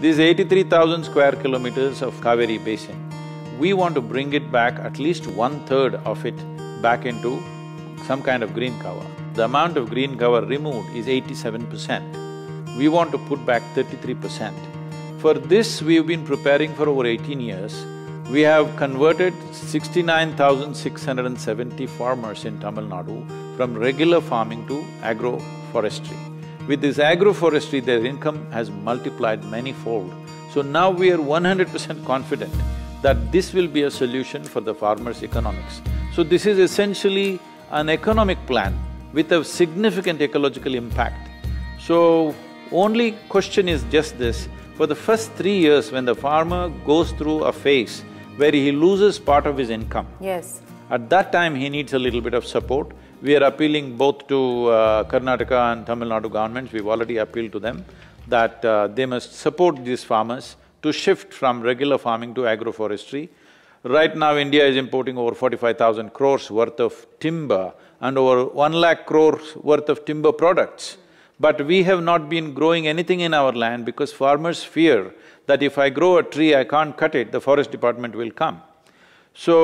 This 83,000 square kilometers of Kaveri basin, we want to bring it back, at least 1/3 of it back into some kind of green cover. The amount of green cover removed is 87%. We want to put back 33%. For this, we've been preparing for over 18 years. We have converted 69,670 farmers in Tamil Nadu from regular farming to agroforestry. With this agroforestry, their income has multiplied many-fold. So now we are 100% confident that this will be a solution for the farmers' economics. So this is essentially an economic plan with a significant ecological impact. So, only question is just this, for the first 3 years when the farmer goes through a phase where he loses part of his income. Yes. At that time, he needs a little bit of support. We are appealing both to Karnataka and Tamil Nadu governments, we've already appealed to them that they must support these farmers to shift from regular farming to agroforestry. Right now, India is importing over 45,000 crores worth of timber and over 1 lakh crores worth of timber products. But we have not been growing anything in our land because farmers fear that if I grow a tree, I can't cut it, the forest department will come. So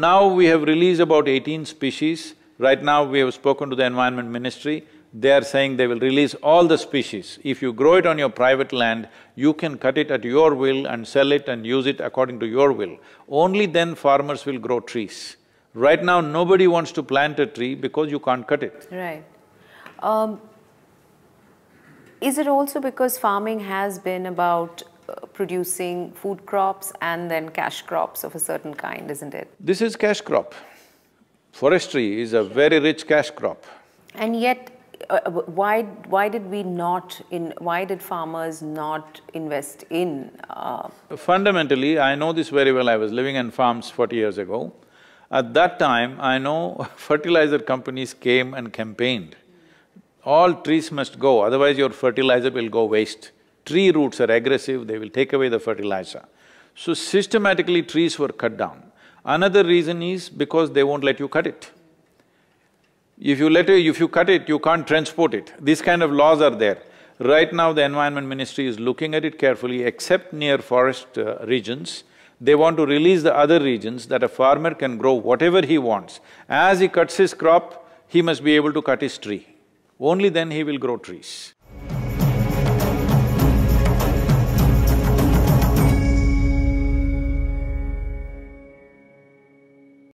now we have released about 18 species. Right now we have spoken to the Environment Ministry, they are saying they will release all the species. If you grow it on your private land, you can cut it at your will and sell it and use it according to your will. Only then farmers will grow trees. Right now, nobody wants to plant a tree because you can't cut it. Right. Is it also because farming has been about producing food crops and then cash crops of a certain kind, isn't it? This is cash crop. Forestry is a very rich cash crop. And yet, why did farmers not invest in… Fundamentally, I know this very well, I was living in farms 40 years ago. At that time, I know fertilizer companies came and campaigned. All trees must go, otherwise your fertilizer will go waste. Tree roots are aggressive, they will take away the fertilizer. So systematically trees were cut down. Another reason is because they won't let you cut it. If you cut it, you can't transport it. These kind of laws are there. Right now, the Environment Ministry is looking at it carefully, except near forest regions. They want to release the other regions that a farmer can grow whatever he wants. As he cuts his crop, he must be able to cut his tree. Only then he will grow trees.